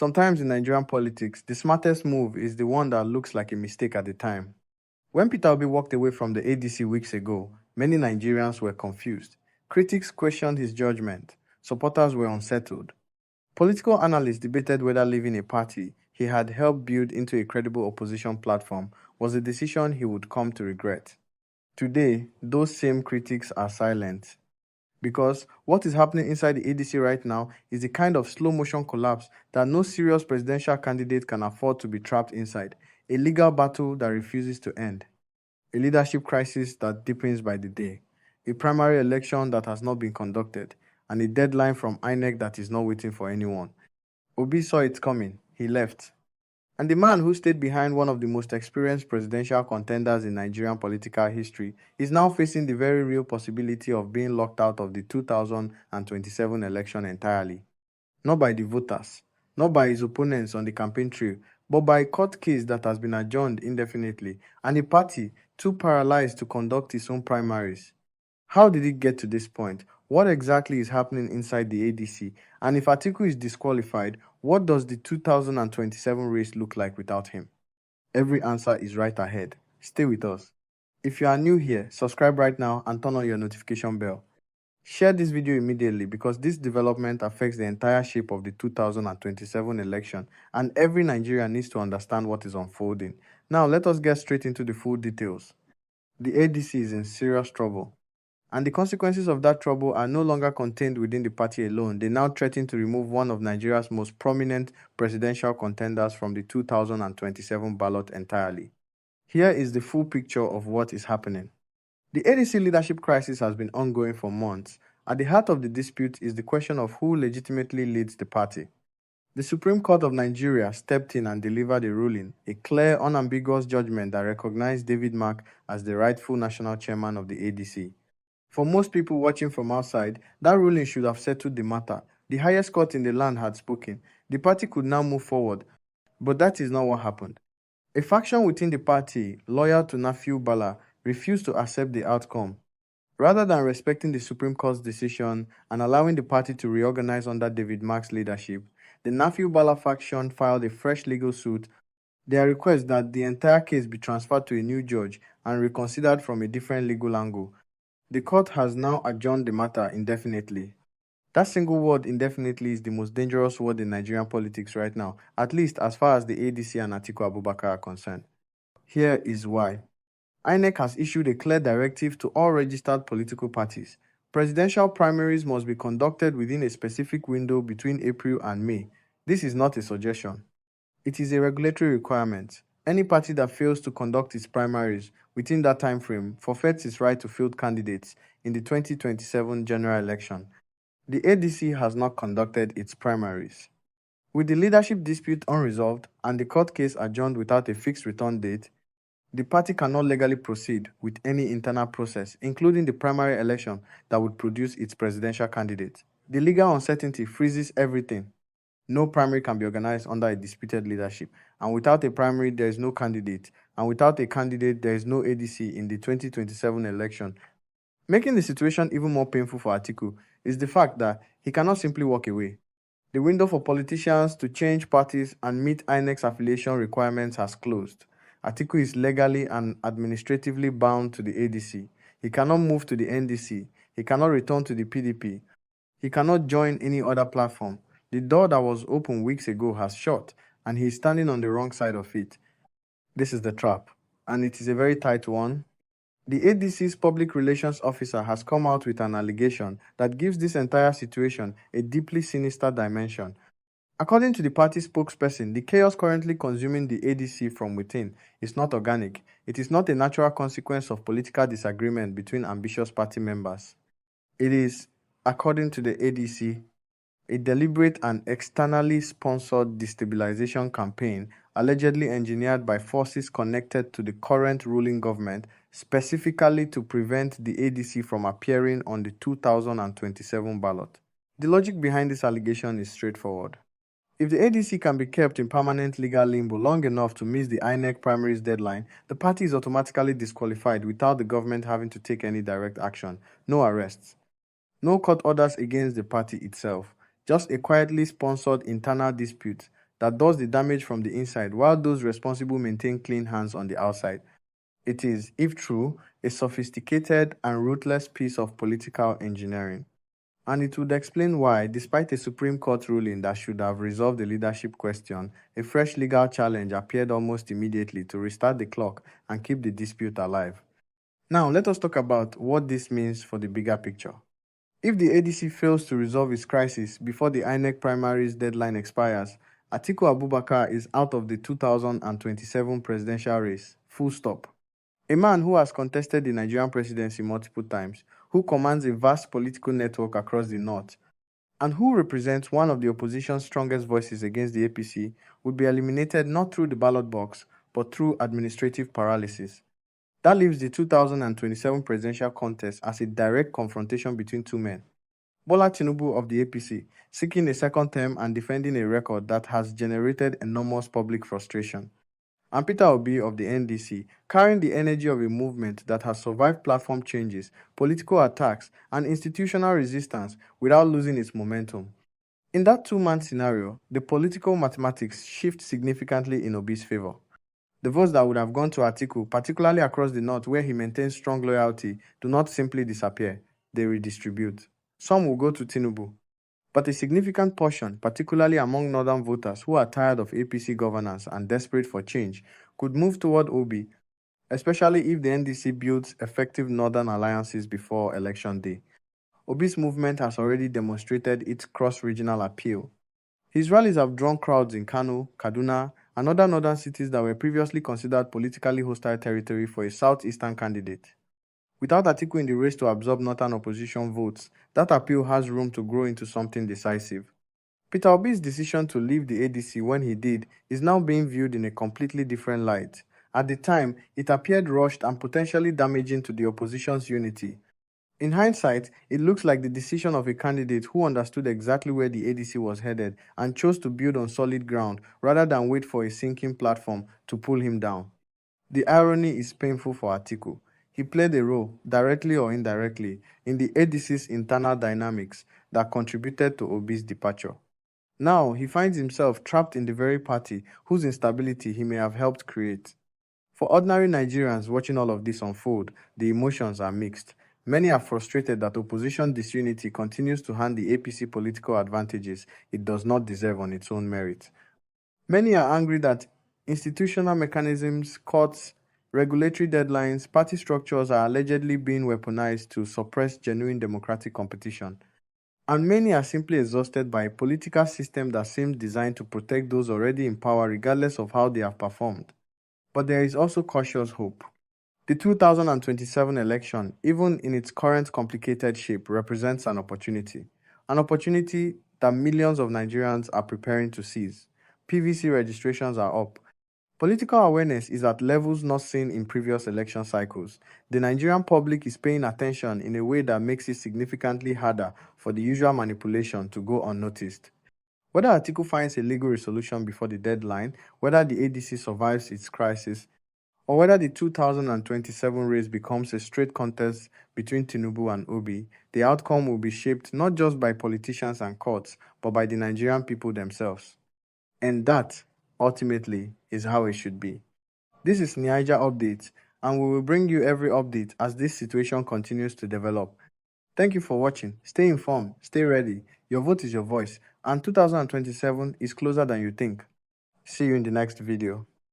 Sometimes in Nigerian politics, the smartest move is the one that looks like a mistake at the time. When Peter Obi walked away from the ADC weeks ago, many Nigerians were confused. Critics questioned his judgment. Supporters were unsettled. Political analysts debated whether leaving a party he had helped build into a credible opposition platform was a decision he would come to regret. Today, those same critics are silent. Because what is happening inside the ADC right now is the kind of slow motion collapse that no serious presidential candidate can afford to be trapped inside. A legal battle that refuses to end. A leadership crisis that deepens by the day. A primary election that has not been conducted. And a deadline from INEC that is not waiting for anyone. Obi saw it coming. He left. And the man who stayed behind one of the most experienced presidential contenders in Nigerian political history is now facing the very real possibility of being locked out of the 2027 election entirely. Not by the voters, not by his opponents on the campaign trail, but by a court case that has been adjourned indefinitely, and a party too paralyzed to conduct its own primaries. How did it get to this point? What exactly is happening inside the ADC? And if Atiku is disqualified, what does the 2027 race look like without him? Every answer is right ahead. Stay with us. If you are new here, subscribe right now and turn on your notification bell. Share this video immediately because this development affects the entire shape of the 2027 election and every Nigerian needs to understand what is unfolding. Now let us get straight into the full details. The ADC is in serious trouble. And the consequences of that trouble are no longer contained within the party alone. They now threaten to remove one of Nigeria's most prominent presidential contenders from the 2027 ballot entirely. Here is the full picture of what is happening. The ADC leadership crisis has been ongoing for months. At the heart of the dispute is the question of who legitimately leads the party. The Supreme Court of Nigeria stepped in and delivered a ruling, a clear, unambiguous judgment that recognized David Mark as the rightful national chairman of the ADC. For most people watching from outside, that ruling should have settled the matter. The highest court in the land had spoken. The party could now move forward. But that is not what happened. A faction within the party, loyal to Nafiu Bala, refused to accept the outcome. Rather than respecting the Supreme Court's decision and allowing the party to reorganize under David Mark's leadership, the Nafiu Bala faction filed a fresh legal suit. Their request that the entire case be transferred to a new judge and reconsidered from a different legal angle. The court has now adjourned the matter indefinitely. That single word indefinitely is the most dangerous word in Nigerian politics right now, at least as far as the ADC and Atiku Abubakar are concerned. Here is why. INEC has issued a clear directive to all registered political parties. Presidential primaries must be conducted within a specific window between April and May. This is not a suggestion. It is a regulatory requirement. Any party that fails to conduct its primaries within that time frame forfeits its right to field candidates in the 2027 general election. The ADC has not conducted its primaries. With the leadership dispute unresolved and the court case adjourned without a fixed return date, the party cannot legally proceed with any internal process, including the primary election that would produce its presidential candidate. The legal uncertainty freezes everything. No primary can be organized under a disputed leadership, and without a primary, there is no candidate, and without a candidate, there is no ADC in the 2027 election. Making the situation even more painful for Atiku is the fact that he cannot simply walk away. The window for politicians to change parties and meet INEC's affiliation requirements has closed. Atiku is legally and administratively bound to the ADC. He cannot move to the NDC. He cannot return to the PDP. He cannot join any other platform. The door that was open weeks ago has shut, and he is standing on the wrong side of it. This is the trap, and it is a very tight one. The ADC's public relations officer has come out with an allegation that gives this entire situation a deeply sinister dimension. According to the party spokesperson, the chaos currently consuming the ADC from within is not organic. It is not a natural consequence of political disagreement between ambitious party members. It is, according to the ADC, a deliberate and externally sponsored destabilization campaign allegedly engineered by forces connected to the current ruling government, specifically to prevent the ADC from appearing on the 2027 ballot. The logic behind this allegation is straightforward. If the ADC can be kept in permanent legal limbo long enough to miss the INEC primaries deadline, the party is automatically disqualified without the government having to take any direct action. No arrests. No court orders against the party itself. Just a quietly sponsored internal dispute that does the damage from the inside while those responsible maintain clean hands on the outside. It is, if true, a sophisticated and ruthless piece of political engineering. And it would explain why, despite a Supreme Court ruling that should have resolved the leadership question, a fresh legal challenge appeared almost immediately to restart the clock and keep the dispute alive. Now, let us talk about what this means for the bigger picture. If the ADC fails to resolve its crisis before the INEC primaries deadline expires, Atiku Abubakar is out of the 2027 presidential race. Full stop. A man who has contested the Nigerian presidency multiple times, who commands a vast political network across the north, and who represents one of the opposition's strongest voices against the APC, would be eliminated not through the ballot box, but through administrative paralysis. That leaves the 2027 presidential contest as a direct confrontation between two men. Bola Tinubu of the APC, seeking a second term and defending a record that has generated enormous public frustration, and Peter Obi of the NDC, carrying the energy of a movement that has survived platform changes, political attacks, and institutional resistance without losing its momentum. In that two-man scenario, the political mathematics shift significantly in Obi's favor. The votes that would have gone to Atiku, particularly across the north where he maintains strong loyalty, do not simply disappear, they redistribute. Some will go to Tinubu, but a significant portion, particularly among northern voters who are tired of APC governance and desperate for change, could move toward Obi, especially if the NDC builds effective northern alliances before election day. Obi's movement has already demonstrated its cross-regional appeal. His rallies have drawn crowds in Kano, Kaduna, and other northern cities that were previously considered politically hostile territory for a southeastern candidate. Without Atiku in the race to absorb northern opposition votes, that appeal has room to grow into something decisive. Peter Obi's decision to leave the ADC when he did is now being viewed in a completely different light. At the time, it appeared rushed and potentially damaging to the opposition's unity. In hindsight, it looks like the decision of a candidate who understood exactly where the ADC was headed and chose to build on solid ground rather than wait for a sinking platform to pull him down. The irony is painful for Atiku. He played a role, directly or indirectly, in the ADC's internal dynamics that contributed to Obi's departure. Now, he finds himself trapped in the very party whose instability he may have helped create. For ordinary Nigerians watching all of this unfold, the emotions are mixed. Many are frustrated that opposition disunity continues to hand the APC political advantages it does not deserve on its own merit. Many are angry that institutional mechanisms, courts, regulatory deadlines, party structures are allegedly being weaponized to suppress genuine democratic competition. And many are simply exhausted by a political system that seems designed to protect those already in power regardless of how they have performed. But there is also cautious hope. The 2027 election, even in its current complicated shape, represents an opportunity that millions of Nigerians are preparing to seize. PVC registrations are up. Political awareness is at levels not seen in previous election cycles. The Nigerian public is paying attention in a way that makes it significantly harder for the usual manipulation to go unnoticed. Whether Atiku finds a legal resolution before the deadline, whether the ADC survives its crisis, or whether the 2027 race becomes a straight contest between Tinubu and Obi, the outcome will be shaped not just by politicians and courts, but by the Nigerian people themselves. And that, ultimately, is how it should be. This is Naija Updates, and we will bring you every update as this situation continues to develop. Thank you for watching. Stay informed, stay ready. Your vote is your voice, and 2027 is closer than you think. See you in the next video.